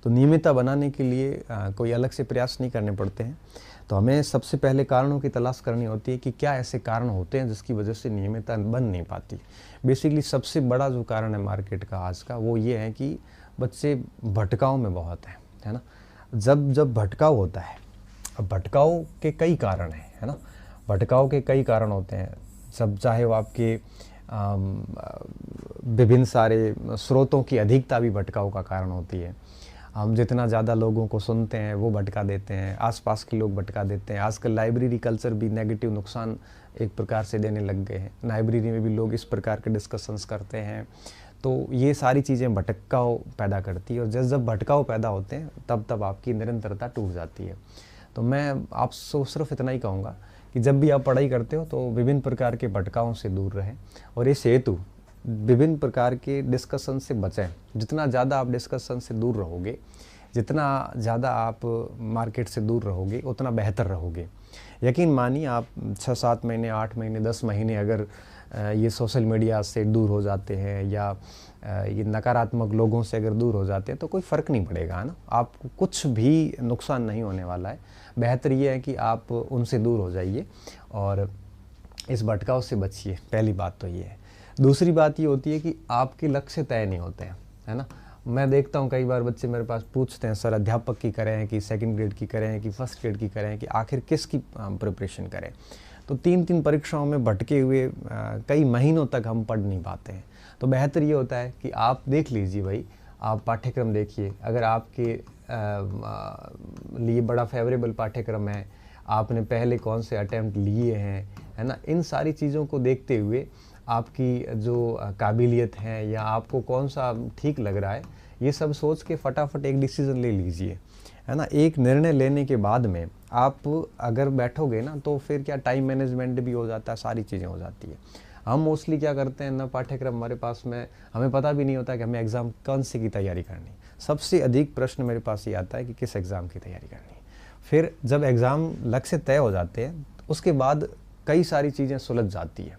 तो नियमितता बनाने के लिए कोई अलग से प्रयास नहीं करने पड़ते हैं। तो हमें सबसे पहले कारणों की तलाश करनी होती है कि क्या ऐसे कारण होते हैं जिसकी वजह से नियमितता बन नहीं पाती। बेसिकली सबसे बड़ा जो कारण है मार्केट का आज का, वो ये है कि बच्चे भटकाव में बहुत हैं, है ना। जब भटकाव होता है, अब भटकाव के कई कारण हैं, है ना। भटकाव के कई कारण होते हैं, सब चाहे वो आपके विभिन्न सारे स्रोतों की अधिकता भी भटकाव का कारण होती है। हम जितना ज़्यादा लोगों को सुनते हैं वो भटका देते हैं, आसपास के लोग भटका देते हैं। आजकल लाइब्रेरी कल्चर भी नेगेटिव नुकसान एक प्रकार से देने लग गए हैं। लाइब्रेरी में भी लोग इस प्रकार के डिस्कशंस करते हैं, तो ये सारी चीज़ें भटकाव पैदा करती है। और जब भटकाव पैदा होते हैं तब आपकी निरंतरता टूट जाती है। तो मैं आपसे सिर्फ इतना ही कहूँगा कि जब भी आप पढ़ाई करते हो तो विभिन्न प्रकार के भटकावों से दूर रहें, और इस हेतु विभिन्न प्रकार के डिस्कशन से बचें। जितना ज़्यादा आप डिस्कशन से दूर रहोगे, जितना ज़्यादा आप मार्केट से दूर रहोगे, उतना बेहतर रहोगे। यकीन मानिए, आप 6-7 महीने, 8 महीने, 10 महीने अगर ये सोशल मीडिया से दूर हो जाते हैं या ये नकारात्मक लोगों से अगर दूर हो जाते हैं तो कोई फ़र्क नहीं पड़ेगा, है ना। आपको कुछ भी नुकसान नहीं होने वाला है। बेहतर ये है कि आप उनसे दूर हो जाइए और इस भटकाव से बचिए। पहली बात तो ये है। दूसरी बात ये होती है कि आपके लक्ष्य तय नहीं होते हैं, है ना। मैं देखता हूँ कई बार बच्चे मेरे पास पूछते हैं, सर अध्यापक की करें कि सेकंड ग्रेड की करें कि फर्स्ट ग्रेड की करें, कि आखिर किसकी प्रिपरेशन करें। तो 3-3 परीक्षाओं में भटके हुए कई महीनों तक हम पढ़ नहीं पाते हैं। तो बेहतर ये होता है कि आप देख लीजिए भाई, आप पाठ्यक्रम देखिए। अगर आपके लिए बड़ा फेवरेबल पाठ्यक्रम है, आपने पहले कौन से अटैम्प्ट लिए हैं, है ना, इन सारी चीज़ों को देखते हुए आपकी जो काबिलियत है या आपको कौन सा ठीक लग रहा है, ये सब सोच के फटाफट एक डिसीज़न ले लीजिए, है ना। एक निर्णय लेने के बाद में आप अगर बैठोगे ना तो फिर क्या टाइम मैनेजमेंट भी हो जाता है, सारी चीज़ें हो जाती है। हम मोस्टली क्या करते हैं ना, पाठ्यक्रम हमारे पास में, हमें पता भी नहीं होता कि हमें एग्ज़ाम कौन से की तैयारी करनी। सबसे अधिक प्रश्न मेरे पास ये आता है कि किस एग्ज़ाम की तैयारी करनी है। फिर जब एग्ज़ाम लक्ष्य तय हो जाते हैं उसके बाद कई सारी चीज़ें सुलझ जाती है।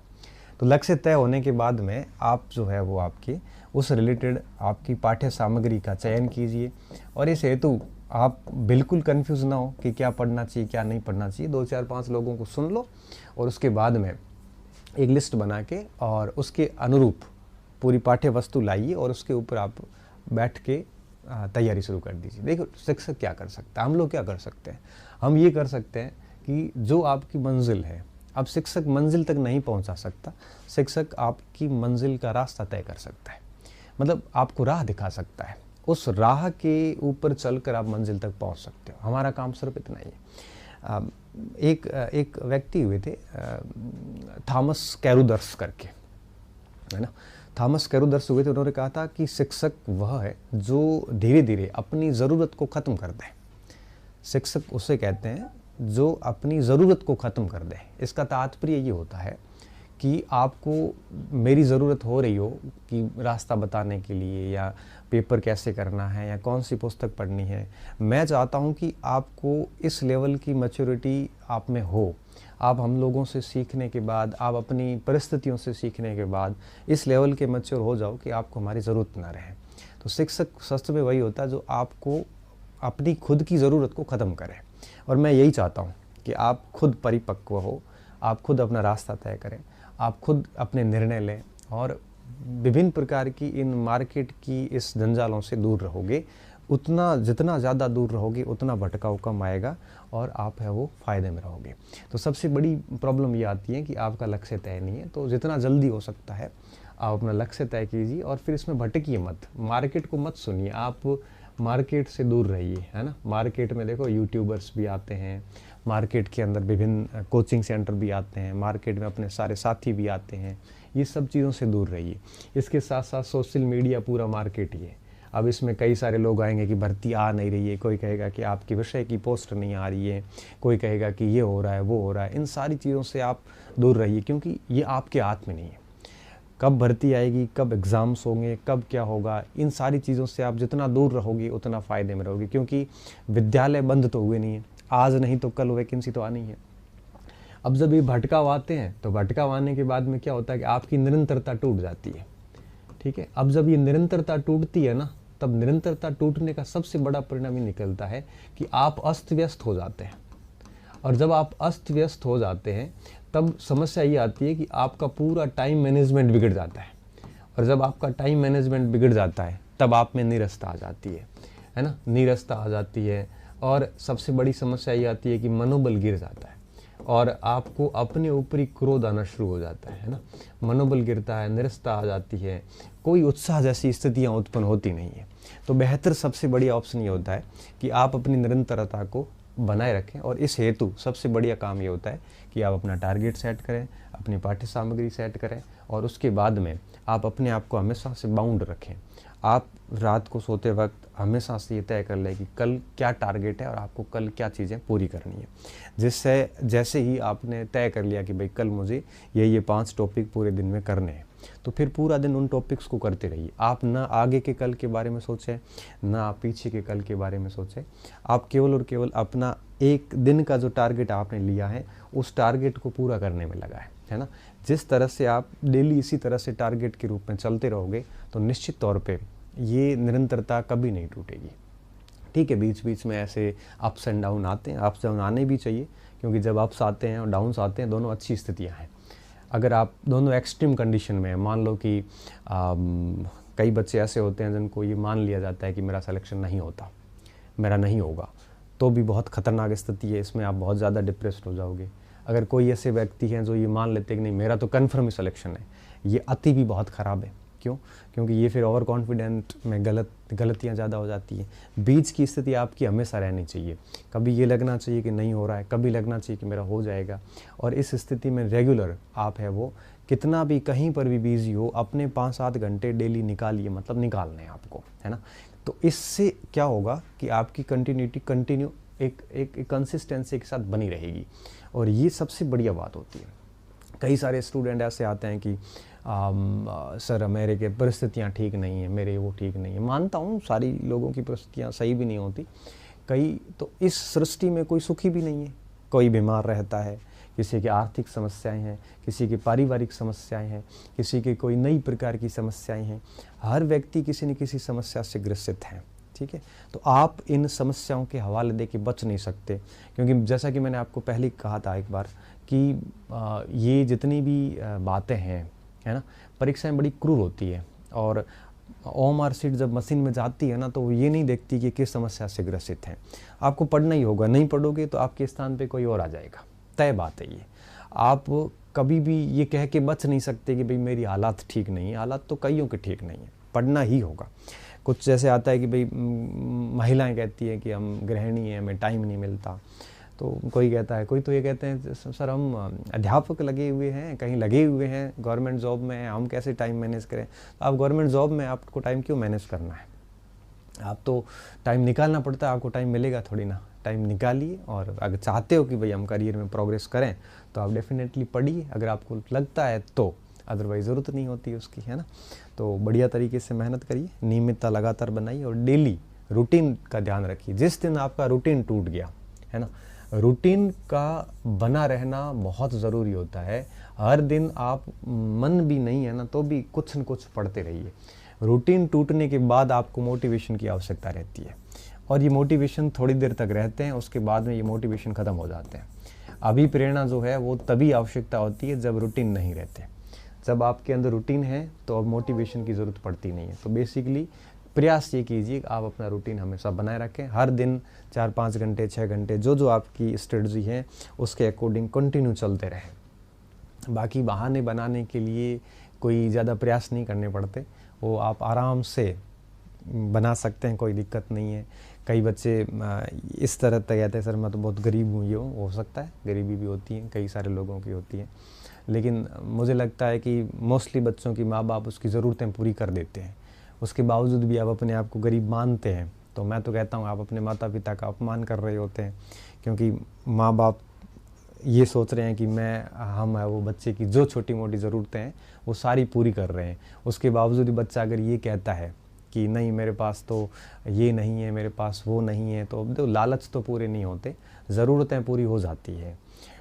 तो लक्ष्य तय होने के बाद में आप जो है वो आपकी उस रिलेटेड आपकी पाठ्य सामग्री का चयन कीजिए, और इस हेतु आप बिल्कुल कंफ्यूज ना हो कि क्या पढ़ना चाहिए क्या नहीं पढ़ना चाहिए। 2-4-5 लोगों को सुन लो और उसके बाद में एक लिस्ट बना के और उसके अनुरूप पूरी पाठ्य वस्तु लाइए और उसके ऊपर आप बैठ के तैयारी शुरू कर दीजिए। देखो शिक्षक क्या कर सकता है, हम लोग क्या कर सकते हैं। हम ये कर सकते हैं कि जो आपकी मंजिल है, अब शिक्षक मंजिल तक नहीं पहुंचा सकता, शिक्षक आपकी मंजिल का रास्ता तय कर सकता है, मतलब आपको राह दिखा सकता है। उस राह के ऊपर चलकर आप मंजिल तक पहुंच सकते हो। हमारा काम सिर्फ इतना ही है। एक व्यक्ति हुए थे थॉमस कैरुदर्स करके, है ना। थॉमस कैरुदर्स हुए थे, उन्होंने कहा था कि शिक्षक वह है जो धीरे धीरे अपनी ज़रूरत को ख़त्म कर दे। शिक्षक उसे कहते हैं जो अपनी ज़रूरत को ख़त्म कर दे। इसका तात्पर्य ये होता है कि आपको मेरी ज़रूरत हो रही हो कि रास्ता बताने के लिए, या पेपर कैसे करना है, या कौन सी पुस्तक पढ़नी है। मैं चाहता हूँ कि आपको इस लेवल की मैच्योरिटी आप में हो। आप हम लोगों से सीखने के बाद, आप अपनी परिस्थितियों से सीखने के बाद इस लेवल के मैच्योर हो जाओ कि आपको हमारी ज़रूरत ना रहे। तो शिक्षक सच में वही होता है जो आपको अपनी खुद की ज़रूरत को ख़त्म करे। और मैं यही चाहता हूँ कि आप खुद परिपक्व हो, आप खुद अपना रास्ता तय करें, आप खुद अपने निर्णय लें, और विभिन्न प्रकार की इन मार्केट की इस जंजालों से दूर रहोगे। उतना जितना ज़्यादा दूर रहोगे उतना भटकाव कम आएगा और आप है वो फ़ायदे में रहोगे। तो सबसे बड़ी प्रॉब्लम ये आती है कि आपका लक्ष्य तय नहीं है। तो जितना जल्दी हो सकता है आप अपना लक्ष्य तय कीजिए और फिर इसमें भटकिए मत, मार्केट को मत सुनिए, आप मार्केट से दूर रहिए, है ना। मार्केट में देखो यूट्यूबर्स भी आते हैं, मार्केट के अंदर विभिन्न कोचिंग सेंटर भी आते हैं, मार्केट में अपने सारे साथी भी आते हैं। ये सब चीज़ों से दूर रहिए। इसके साथ साथ सोशल मीडिया पूरा मार्केट ही है। अब इसमें कई सारे लोग आएंगे कि भर्ती आ नहीं रही है, कोई कहेगा कि आपके विषय की पोस्ट नहीं आ रही है, कोई कहेगा कि ये हो रहा है वो हो रहा है। इन सारी चीज़ों से आप दूर रहिए, क्योंकि ये आपके हाथ में नहीं है। कब भर्ती आएगी, कब एग्ज़ाम्स होंगे, कब क्या होगा, इन सारी चीज़ों से आप जितना दूर रहोगे उतना फ़ायदे में रहोगे। क्योंकि विद्यालय बंद तो हुए नहीं है, आज नहीं तो कल वैकेंसी तो आनी है। अब जब ये भटकाव आते हैं तो भटकाव आने के बाद में क्या होता है कि आपकी निरंतरता टूट जाती है। ठीक है, अब जब ये निरंतरता टूटती है ना, तब निरंतरता टूटने का सबसे बड़ा परिणाम ये निकलता है कि आप अस्त व्यस्त हो जाते हैं। और जब आप अस्त व्यस्त हो जाते हैं तब समस्या ये आती है कि आपका पूरा टाइम मैनेजमेंट बिगड़ जाता है। और जब आपका टाइम मैनेजमेंट बिगड़ जाता है तब आप में नीरसता आ जाती है ना, नीरसता आ जाती है। और सबसे बड़ी समस्या ये आती है कि मनोबल गिर जाता है और आपको अपने ऊपर ही क्रोध आना शुरू हो जाता है ना, मनोबल गिरता है, निरसता आ जाती है, कोई उत्साह जैसी स्थितियाँ उत्पन्न होती नहीं है। तो बेहतर सबसे बढ़िया ऑप्शन ये होता है कि आप अपनी निरंतरता को बनाए रखें। और इस हेतु सबसे बढ़िया काम ये होता है कि आप अपना टारगेट सेट करें, अपनी पाठ्य सामग्री सेट करें और उसके बाद में आप अपने आप को हमेशा से बाउंड रखें। आप रात को सोते वक्त हमेशा से ये तय कर लें कि कल क्या टारगेट है और आपको कल क्या चीज़ें पूरी करनी है। जिससे जैसे ही आपने तय कर लिया कि भाई कल मुझे ये 5 टॉपिक पूरे दिन में करने हैं, तो फिर पूरा दिन उन टॉपिक्स को करते रहिए। आप ना आगे के कल के बारे में सोचें, ना आप पीछे के कल के बारे में सोचें। आप केवल और केवल अपना एक दिन का जो टारगेट आपने लिया है उस टारगेट को पूरा करने में लगा है ना। जिस तरह से आप डेली इसी तरह से टारगेट के रूप में चलते रहोगे तो निश्चित तौर पे ये निरंतरता कभी नहीं टूटेगी। ठीक है, बीच बीच में ऐसे अप्स एंड डाउन आते हैं, अप्स डाउन आने भी चाहिए, क्योंकि जब अप्स आते हैं और डाउन्स आते हैं दोनों अच्छी स्थितियाँ हैं। अगर आप दोनों एक्सट्रीम कंडीशन में हैं, मान लो कि कई बच्चे ऐसे होते हैं जिनको ये मान लिया जाता है कि मेरा सिलेक्शन नहीं होता, मेरा नहीं होगा, तो भी बहुत ख़तरनाक स्थिति है, इसमें आप बहुत ज़्यादा डिप्रेस्ड हो जाओगे। अगर कोई ऐसे व्यक्ति हैं जो ये मान लेते हैं कि नहीं मेरा तो कन्फर्म ही सिलेक्शन है, ये अति भी बहुत ख़राब है। क्यों? क्योंकि ये फिर ओवर कॉन्फिडेंट में गलतियाँ ज़्यादा हो जाती हैं। बीच की स्थिति आपकी हमेशा रहनी चाहिए, कभी ये लगना चाहिए कि नहीं हो रहा है, कभी लगना चाहिए कि मेरा हो जाएगा। और इस स्थिति में रेगुलर आप है वो कितना भी कहीं पर भी बिजी हो, अपने 5-7 घंटे डेली निकालिए, मतलब निकालने हैं आपको, है ना। तो इससे क्या होगा कि आपकी कंटिन्यू एक कंसिस्टेंसी के साथ बनी रहेगी और ये सबसे बढ़िया बात होती है। कई सारे स्टूडेंट ऐसे आते हैं कि सर मेरे के परिस्थितियाँ ठीक नहीं हैं, मेरे वो ठीक नहीं है। मानता हूँ सारी लोगों की परिस्थितियाँ सही भी नहीं होती, कई तो इस सृष्टि में कोई सुखी भी नहीं है। कोई बीमार रहता है, किसी की आर्थिक समस्याएं हैं, किसी की पारिवारिक समस्याएं हैं, किसी की कोई नई प्रकार की समस्याएं हैं। हर व्यक्ति किसी न किसी समस्या से ग्रसित है, ठीक है। तो आप इन समस्याओं के हवाले दे के बच नहीं सकते, क्योंकि जैसा कि मैंने आपको पहले कहा था एक बार कि ये जितनी भी बातें हैं, है ना, परीक्षाएं बड़ी क्रूर होती है और OMR शीट जब मशीन में जाती है ना तो वो ये नहीं देखती कि किस समस्या से ग्रसित हैं। आपको पढ़ना ही होगा, नहीं पढ़ोगे तो आपके स्थान पे कोई और आ जाएगा, तय बात है ये। आप कभी भी ये कह के बच नहीं सकते कि भाई मेरी हालात ठीक नहीं है, हालात तो कईयों के ठीक नहीं है, पढ़ना ही होगा। कुछ जैसे आता है कि भाई महिलाएं कहती है कि हम गृहिणी हैं, हमें टाइम नहीं मिलता, तो कोई कहता है, कोई तो ये कहते हैं सर हम अध्यापक लगे हुए हैं, कहीं लगे हुए हैं, गवर्नमेंट जॉब में हैं, हम कैसे टाइम मैनेज करें। तो आप गवर्नमेंट जॉब में आपको टाइम क्यों मैनेज करना है, आप तो टाइम निकालना पड़ता है, आपको टाइम मिलेगा थोड़ी ना। टाइम निकालिए और अगर चाहते हो कि भाई हम करियर में प्रोग्रेस करें तो आप डेफिनेटली पढ़िए, अगर आपको लगता है तो, अदरवाइज ज़रूरत नहीं होती उसकी, है ना। तो बढ़िया तरीके से मेहनत करिए, नियमितता लगातार बनाइए और डेली रूटीन का ध्यान रखिए। जिस दिन आपका रूटीन टूट गया, है ना, रूटीन का बना रहना बहुत ज़रूरी होता है। हर दिन आप मन भी नहीं है ना तो भी कुछ न कुछ पढ़ते रहिए। रूटीन टूटने के बाद आपको मोटिवेशन की आवश्यकता रहती है और ये मोटिवेशन थोड़ी देर तक रहते हैं, उसके बाद में ये मोटिवेशन ख़त्म हो जाते हैं। अभी प्रेरणा जो है वो तभी आवश्यकता होती है जब रूटीन नहीं रहते। जब आपके अंदर रूटीन है तो अब मोटिवेशन की ज़रूरत पड़ती नहीं है। तो बेसिकली प्रयास ये कीजिए कि आप अपना रूटीन हमेशा बनाए रखें, हर दिन 4-5 घंटे 6 घंटे जो आपकी स्ट्रेटजी है उसके अकॉर्डिंग कंटिन्यू चलते रहें। बाकी बहाने बनाने के लिए कोई ज़्यादा प्रयास नहीं करने पड़ते, वो आप आराम से बना सकते हैं, कोई दिक्कत नहीं है। कई बच्चे इस तरह तक कहते हैं सर मैं तो बहुत गरीब हूँ, ये हो सकता है, गरीबी भी होती है, कई सारे लोगों की होती है, लेकिन मुझे लगता है कि मोस्टली बच्चों की माँ बाप उसकी ज़रूरतें पूरी कर देते हैं। उसके बावजूद भी आप अपने आप को गरीब मानते हैं तो मैं तो कहता हूँ आप अपने माता पिता का अपमान कर रहे होते हैं, क्योंकि माँ बाप ये सोच रहे हैं कि हम है वो बच्चे की जो छोटी मोटी ज़रूरतें हैं वो सारी पूरी कर रहे हैं। उसके बावजूद भी बच्चा अगर ये कहता है कि नहीं मेरे पास तो ये नहीं है, मेरे पास वो नहीं है, तो अब लालच तो पूरे नहीं होते, ज़रूरतें पूरी हो जाती है।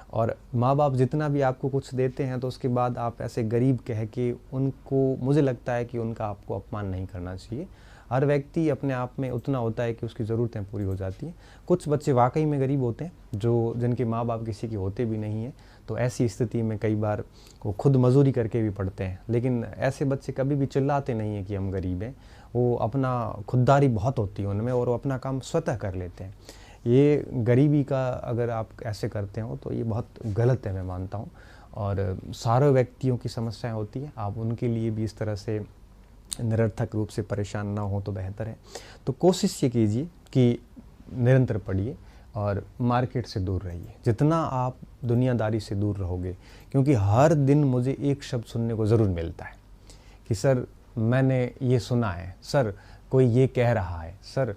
और माँ बाप जितना भी आपको कुछ देते हैं तो उसके बाद आप ऐसे गरीब कह के उनको, मुझे लगता है कि उनका आपको अपमान नहीं करना चाहिए। हर व्यक्ति अपने आप में उतना होता है कि उसकी ज़रूरतें पूरी हो जाती हैं। कुछ बच्चे वाकई में गरीब होते हैं जो जिनके माँ बाप किसी के होते भी नहीं हैं, तो ऐसी स्थिति में कई बार वो खुद मजदूरी करके भी पढ़ते हैं। लेकिन ऐसे बच्चे कभी भी चिल्लाते नहीं हैं कि हम गरीब हैं, वो अपना खुददारी बहुत होती है उनमें और वो अपना काम स्वतः कर लेते हैं। ये गरीबी का अगर आप ऐसे करते हो तो ये बहुत गलत है, मैं मानता हूँ। और सारे व्यक्तियों की समस्याएं होती हैं, आप उनके लिए भी इस तरह से निरर्थक रूप से परेशान ना हो तो बेहतर है। तो कोशिश ये कीजिए कि निरंतर पढ़िए और मार्केट से दूर रहिए, जितना आप दुनियादारी से दूर रहोगे। क्योंकि हर दिन मुझे एक शब्द सुनने को ज़रूर मिलता है कि सर मैंने ये सुना है, सर कोई ये कह रहा है, सर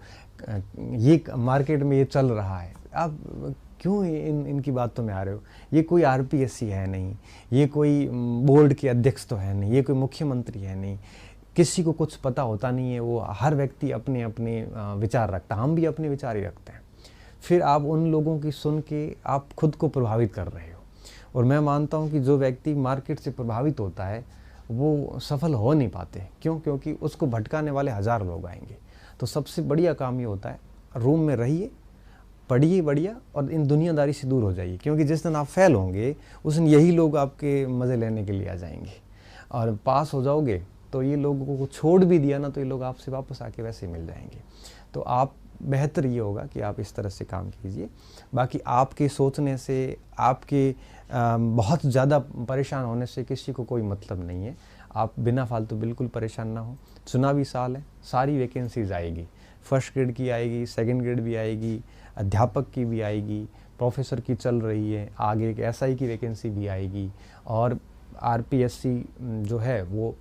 ये मार्केट में ये चल रहा है। आप क्यों इनकी बातों में आ रहे हो? ये कोई आरपीएससी है नहीं, ये कोई बोर्ड के अध्यक्ष तो है नहीं, ये कोई मुख्यमंत्री है नहीं, किसी को कुछ पता होता नहीं है। वो हर व्यक्ति अपने अपने विचार रखता है, हम भी अपने विचार ही रखते हैं। फिर आप उन लोगों की सुन के आप खुद को प्रभावित कर रहे हो। और मैं मानता हूँ कि जो व्यक्ति मार्केट से प्रभावित होता है वो सफल हो नहीं पाते। क्यों? क्योंकि उसको भटकाने वाले 1000 लोग आएंगे। तो सबसे बढ़िया काम ये होता है, रूम में रहिए, पढ़िए बढ़िया और इन दुनियादारी से दूर हो जाइए। क्योंकि जिस दिन आप फेल होंगे उस दिन यही लोग आपके मज़े लेने के लिए आ जाएंगे, और पास हो जाओगे तो ये लोगों को छोड़ भी दिया ना तो ये लोग आपसे वापस आके वैसे ही मिल जाएंगे। तो आप बेहतर ये होगा कि आप इस तरह से काम कीजिए। बाकी आपके सोचने से, आपके बहुत ज़्यादा परेशान होने से किसी को कोई मतलब नहीं है। आप बिना फालतू बिल्कुल परेशान ना हो। चुनावी साल है, सारी वैकेंसीज आएगी, फर्स्ट ग्रेड की आएगी, सेकंड ग्रेड भी आएगी, अध्यापक की भी आएगी, प्रोफेसर की चल रही है, आगे एक एसआई की वैकेंसी भी आएगी, और आरपीएससी जो है वो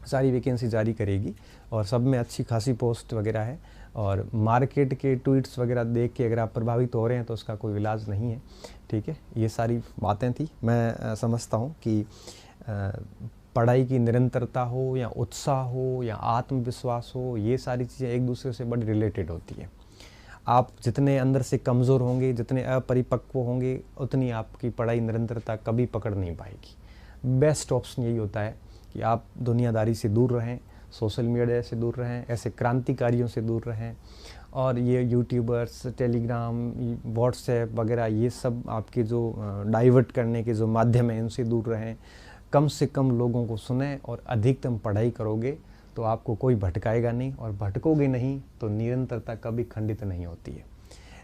सारी वैकेंसी जारी करेगी और सब में अच्छी खासी पोस्ट वगैरह है। और मार्केट के ट्वीट्स वगैरह देख के अगर आप प्रभावित हो रहे हैं तो उसका कोई इलाज नहीं है। ठीक है, ये सारी बातें थी। मैं समझता हूँ कि पढ़ाई की निरंतरता हो या उत्साह हो या आत्मविश्वास हो, ये सारी चीज़ें एक दूसरे से बड़ी रिलेटेड होती है। आप जितने अंदर से कमज़ोर होंगे, जितने अपरिपक्व होंगे, उतनी आपकी पढ़ाई निरंतरता कभी पकड़ नहीं पाएगी। बेस्ट ऑप्शन यही होता है कि आप दुनियादारी से दूर रहें, सोशल मीडिया से दूर रहें, ऐसे क्रांतिकारियों से दूर रहें, और ये यूट्यूबर्स, टेलीग्राम, व्हाट्सएप वगैरह ये सब आपके जो डाइवर्ट करने के जो माध्यम हैं इनसे दूर रहें। कम से कम लोगों को सुनें और अधिकतम पढ़ाई करोगे तो आपको कोई भटकाएगा नहीं, और भटकोगे नहीं तो निरंतरता कभी खंडित नहीं होती है।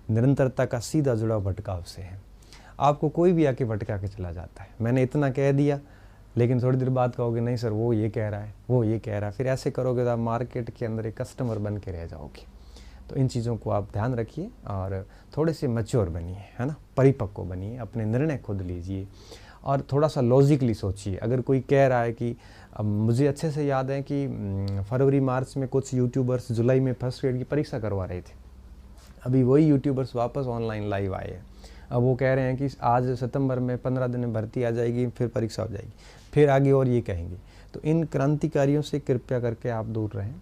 निरंतरता का सीधा जुड़ाव भटकाव से है। आपको कोई भी आके भटका के चला जाता है। मैंने इतना कह दिया, लेकिन थोड़ी देर बाद कहोगे नहीं सर वो ये कह रहा है, वो ये कह रहा है। फिर ऐसे करोगे तो आप मार्केट के अंदर एक कस्टमर बन के रह जाओगे। तो इन चीज़ों को आप ध्यान रखिए और थोड़े से मैच्योर बनिए, है ना, परिपक्व बनिए, अपने निर्णय खुद लीजिए और थोड़ा सा लॉजिकली सोचिए। अगर कोई कह रहा है कि मुझे अच्छे से याद है कि फरवरी मार्च में कुछ यूट्यूबर्स जुलाई में फर्स्ट ग्रेड की परीक्षा करवा रहे थे। अभी वही यूट्यूबर्स वापस ऑनलाइन लाइव आए हैं। अब वो कह रहे हैं कि आज सितंबर में 15 दिन में भर्ती आ जाएगी, फिर परीक्षा हो जाएगी, फिर आगे और ये कहेंगे। तो इन क्रांतिकारियों से कृपया करके आप दूर रहें।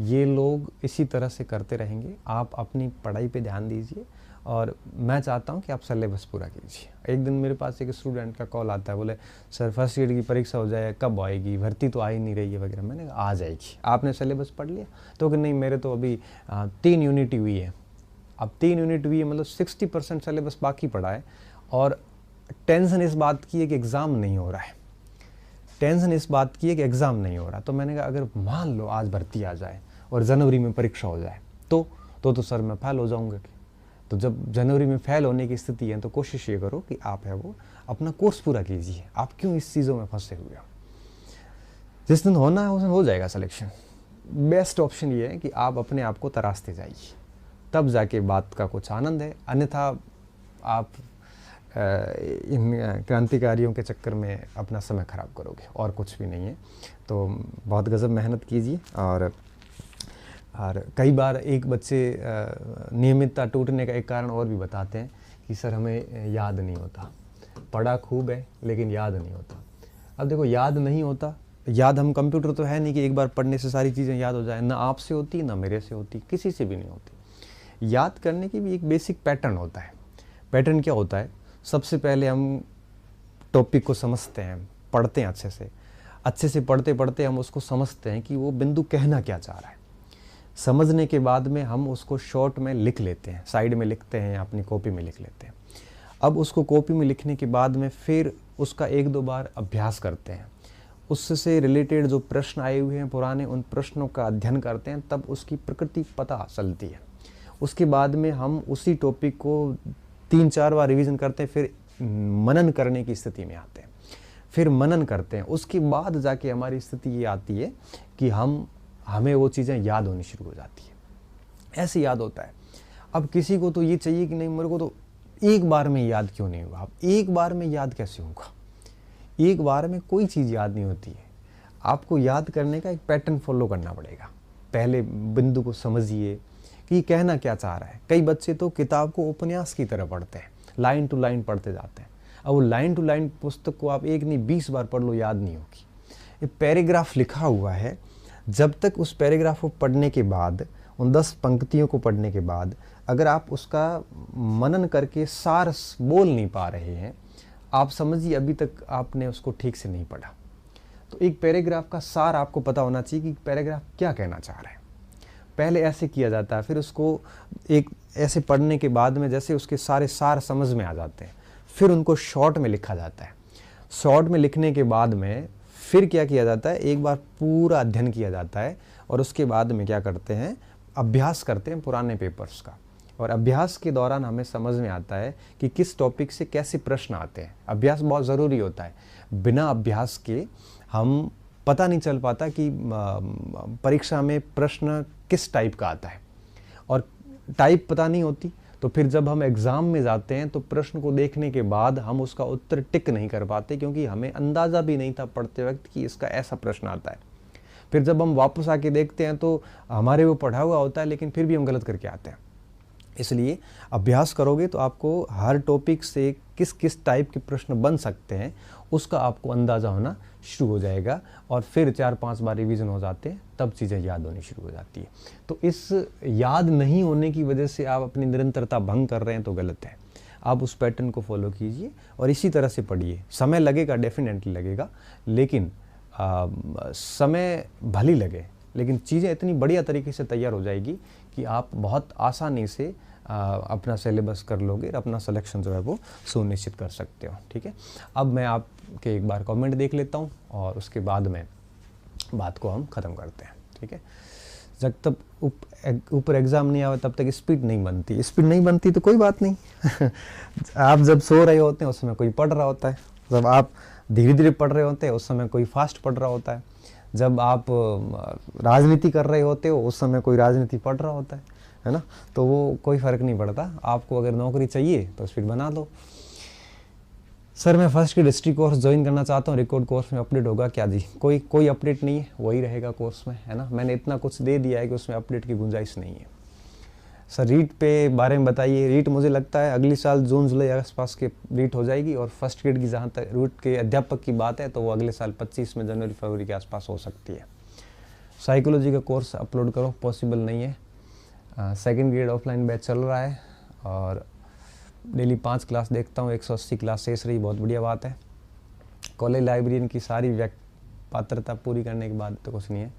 ये लोग इसी तरह से करते रहेंगे। आप अपनी पढ़ाई पे ध्यान दीजिए और मैं चाहता हूँ कि आप सिलेबस पूरा कीजिए। एक दिन मेरे पास एक स्टूडेंट का कॉल आता है, बोले सर फर्स्ट ग्रेड की परीक्षा हो जाए, कब आएगी, भर्ती तो आ ही नहीं रही है वगैरह। मैंने कहा आ जाएगी। आपने सिलेबस पढ़ लिया? तो कि नहीं मेरे तो अभी 3 यूनिट हुई है। अब 3 यूनिट हुई है मतलब 60% सिलेबस बाकी पड़ा है, और टेंशन इस बात की है कि एग्ज़ाम नहीं हो रहा है। टेंशन इस बात की है कि एग्ज़ाम नहीं हो रहा। तो मैंने कहा अगर मान लो आज भर्ती आ जाए और जनवरी में परीक्षा हो जाए तो सर मैं फेल हो जाऊंगा। तो जब जनवरी में फेल होने की स्थिति है तो कोशिश ये करो कि आप है वो अपना कोर्स पूरा कीजिए। आप क्यों इस चीज़ों में फंसे हुए हो? जिस दिन होना है उस दिन हो जाएगा सिलेक्शन। बेस्ट ऑप्शन ये है कि आप अपने आप को तराशते जाइए, तब जाके बात का कुछ आनंद है। अन्यथा आप इन क्रांतिकारियों के चक्कर में अपना समय ख़राब करोगे और कुछ भी नहीं है। तो बहुत गज़ब मेहनत कीजिए। और कई बार एक बच्चे नियमितता टूटने का एक कारण और भी बताते हैं कि सर हमें याद नहीं होता, पढ़ा खूब है लेकिन याद नहीं होता। अब देखो याद नहीं होता, याद हम कंप्यूटर तो है नहीं कि एक बार पढ़ने से सारी चीज़ें याद हो जाए। ना आपसे होती, ना मेरे से होती, किसी से भी नहीं होती। याद करने की भी एक बेसिक पैटर्न होता है। पैटर्न क्या होता है? सबसे पहले हम टॉपिक को समझते हैं, पढ़ते हैं अच्छे से पढ़ते पढ़ते हम उसको समझते हैं कि वो बिंदु कहना क्या चाह रहा है। समझने के बाद में हम उसको शॉर्ट में लिख लेते हैं, साइड में लिखते हैं या अपनी कॉपी में लिख लेते हैं। अब उसको कॉपी में लिखने के बाद में फिर उसका 1-2 बार अभ्यास करते हैं, उससे रिलेटेड जो प्रश्न आए हुए हैं पुराने, उन प्रश्नों का अध्ययन करते हैं, तब उसकी प्रकृति पता चलती है। उसके बाद में हम उसी टॉपिक को 3-4 बार रिवीजन करते हैं, फिर मनन करने की स्थिति में आते हैं, फिर मनन करते हैं। उसके बाद जाके हमारी स्थिति ये आती है कि हमें वो चीज़ें याद होनी शुरू हो जाती है। ऐसे याद होता है। अब किसी को तो ये चाहिए कि नहीं, मेरे को तो एक बार में याद क्यों नहीं हुआ। अब एक बार में याद कैसे होगा? एक बार में कोई चीज़ याद नहीं होती है। आपको याद करने का एक पैटर्न फॉलो करना पड़ेगा। पहले बिंदु को समझिए कि कहना क्या चाह रहा है। कई बच्चे तो किताब को उपन्यास की तरह पढ़ते हैं, लाइन टू लाइन पढ़ते जाते हैं। अब वो लाइन टू लाइन पुस्तक को आप 1 नहीं 20 बार पढ़ लो, याद नहीं होगी। ये पैराग्राफ लिखा हुआ है, जब तक उस पैराग्राफ को पढ़ने के बाद, उन 10 पंक्तियों को पढ़ने के बाद अगर आप उसका मनन करके सार बोल नहीं पा रहे हैं, आप समझिए अभी तक आपने उसको ठीक से नहीं पढ़ा। तो एक पैराग्राफ का सार आपको पता होना चाहिए कि पैराग्राफ क्या कहना चाह रहा है। पहले ऐसे किया जाता है, फिर उसको एक ऐसे पढ़ने के बाद में जैसे उसके सारे सार समझ में आ जाते हैं, फिर उनको शॉर्ट में लिखा जाता है। शॉर्ट में लिखने के बाद में फिर क्या किया जाता है, एक बार पूरा अध्ययन किया जाता है और उसके बाद में क्या करते हैं, अभ्यास करते हैं पुराने पेपर्स का। और अभ्यास के दौरान हमें समझ में आता है कि किस टॉपिक से कैसे प्रश्न आते हैं। अभ्यास बहुत ज़रूरी होता है। बिना अभ्यास के हम पता नहीं चल पाता कि परीक्षा में प्रश्न किस टाइप का आता है, और टाइप पता नहीं होती तो फिर जब हम एग्ज़ाम में जाते हैं तो प्रश्न को देखने के बाद हम उसका उत्तर टिक नहीं कर पाते, क्योंकि हमें अंदाज़ा भी नहीं था पढ़ते वक्त कि इसका ऐसा प्रश्न आता है। फिर जब हम वापस आके देखते हैं तो हमारे वो पढ़ा हुआ होता है, लेकिन फिर भी हम गलत करके आते हैं। इसलिए अभ्यास करोगे तो आपको हर टॉपिक से किस किस टाइप के प्रश्न बन सकते हैं उसका आपको अंदाज़ा होना शुरू हो जाएगा, और फिर 4-5 बार रिवीजन हो जाते हैं, तब चीज़ें याद होनी शुरू हो जाती है। तो इस याद नहीं होने की वजह से आप अपनी निरंतरता भंग कर रहे हैं तो गलत है। आप उस पैटर्न को फॉलो कीजिए और इसी तरह से पढ़िए। समय लगेगा, डेफिनेटली लगेगा, लेकिन समय भली लगे, लेकिन चीज़ें इतनी बढ़िया तरीके से तैयार हो जाएगी कि आप बहुत आसानी से अपना सिलेबस कर लोगे और अपना सिलेक्शन जो है वो सुनिश्चित कर सकते हो। ठीक है, अब मैं आपके एक बार कमेंट देख लेता हूँ और उसके बाद में बात को हम ख़त्म करते हैं। ठीक है, जब तक ऊपर एग्ज़ाम नहीं आवे तब तक स्पीड नहीं बनती। स्पीड नहीं बनती तो कोई बात नहीं आप जब सो रहे होते हैं उस समय कोई पढ़ रहा होता है, जब आप धीरे धीरे पढ़ रहे होते हैं उस समय कोई फास्ट पढ़ रहा होता है, जब आप राजनीति कर रहे होते हो उस समय कोई राजनीति पढ़ रहा होता है ना। तो वो कोई फ़र्क नहीं पड़ता। आपको अगर नौकरी चाहिए तो स्पीड बना लो। सर मैं first grade history course join करना चाहता हूँ, रिकॉर्ड कोर्स में अपडेट होगा क्या? जी कोई अपडेट नहीं है, वही रहेगा कोर्स में, है ना। मैंने इतना कुछ दे दिया है कि उसमें अपडेट की गुंजाइश नहीं है। सर रीट पे बारे में बताइए। रीट मुझे लगता है अगली साल जून जुलाई आसपास के रीट हो जाएगी, और फर्स्ट ग्रेड की जहाँ तक रूट के अध्यापक की बात है तो वो अगले साल 25 में जनवरी फरवरी के आसपास हो सकती है। साइकोलॉजी का कोर्स अपलोड करो, पॉसिबल नहीं है। सेकंड ग्रेड ऑफलाइन बैच चल रहा है और डेली 5 क्लास देखता हूँ, 180 क्लास शेष रही, बहुत बढ़िया बात है। कॉलेज लाइब्रेरियन की सारी पात्रता पूरी करने के बाद तो कुछ नहीं है।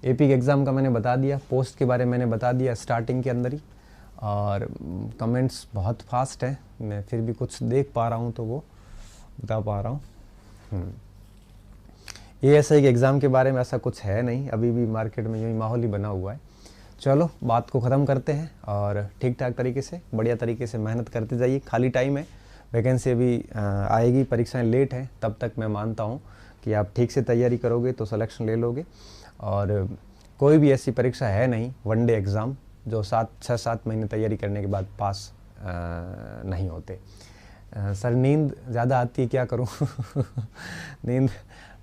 एपी के एग्ज़ाम का मैंने बता दिया, पोस्ट के बारे में मैंने बता दिया स्टार्टिंग के अंदर ही, और कमेंट्स बहुत फास्ट हैं, मैं फिर भी कुछ देख पा रहा हूँ तो वो बता पा रहा हूँ। एएसआई के एग्ज़ाम के बारे में ऐसा कुछ है नहीं, अभी भी मार्केट में यही माहौल ही बना हुआ है। चलो बात को ख़त्म करते हैं और ठीक ठाक तरीके से बढ़िया तरीके से मेहनत करते जाइए। खाली टाइम है, वैकेंसी अभी आएगी, परीक्षाएं लेट हैं, तब तक मैं मानता हूँ कि आप ठीक से तैयारी करोगे तो सिलेक्शन ले लोगे। और कोई भी ऐसी परीक्षा है नहीं वनडे एग्ज़ाम जो 6-7 महीने तैयारी करने के बाद पास नहीं होते। सर नींद ज़्यादा आती है, क्या करूँ नींद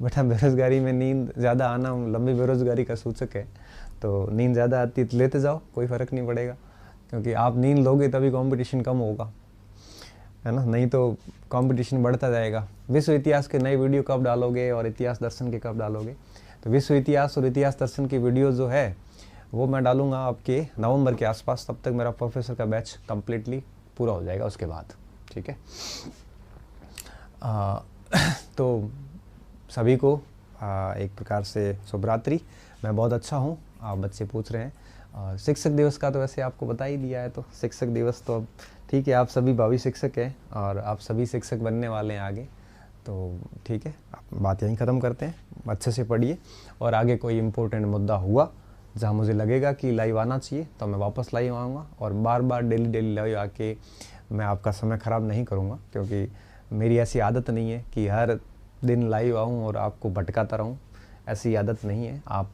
बेटा, बेरोज़गारी में नींद ज़्यादा आना लंबी बेरोज़गारी का सूचक है, तो नींद ज़्यादा आती है तो लेते जाओ, कोई फ़र्क नहीं पड़ेगा, क्योंकि आप नींद लोगे तभी कंपटीशन कम होगा, है ना, नहीं तो कंपटीशन बढ़ता जाएगा। विश्व इतिहास के नए वीडियो कब डालोगे और इतिहास दर्शन के कब डालोगे? तो विश्व इतिहास और इतिहास दर्शन की वीडियो जो है वो मैं डालूंगा आपके नवंबर के आसपास, तब तक मेरा प्रोफेसर का बैच कम्प्लीटली पूरा हो जाएगा उसके बाद। ठीक है, तो सभी को एक प्रकार से शुभ रात्रि। मैं बहुत अच्छा हूँ, आप बच्चे पूछ रहे हैं, और शिक्षक दिवस का तो वैसे आपको बता ही दिया है, तो शिक्षक दिवस तो अब ठीक है, आप सभी भावी शिक्षक हैं और आप सभी शिक्षक बनने वाले हैं आगे, तो ठीक है, आप बात यहीं ख़त्म करते हैं। अच्छे से पढ़िए और आगे कोई इम्पोर्टेंट मुद्दा हुआ जहाँ मुझे लगेगा कि लाइव आना चाहिए तो मैं वापस लाइव आऊँगा, और बार बार डेली लाइव आके मैं आपका समय ख़राब नहीं करूँगा, क्योंकि मेरी ऐसी आदत नहीं है कि हर दिन लाइव आऊँ और आपको भटकाता रहूँ, ऐसी आदत नहीं है। आप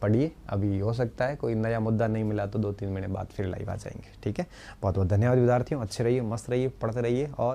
पढ़िए, अभी हो सकता है कोई नया मुद्दा नहीं मिला तो 2-3 महीने बाद फिर लाइव आ जाएंगे। ठीक है, बहुत बहुत धन्यवाद विद्यार्थियों, अच्छे रहिए, मस्त रहिए, पढ़ते रहिए और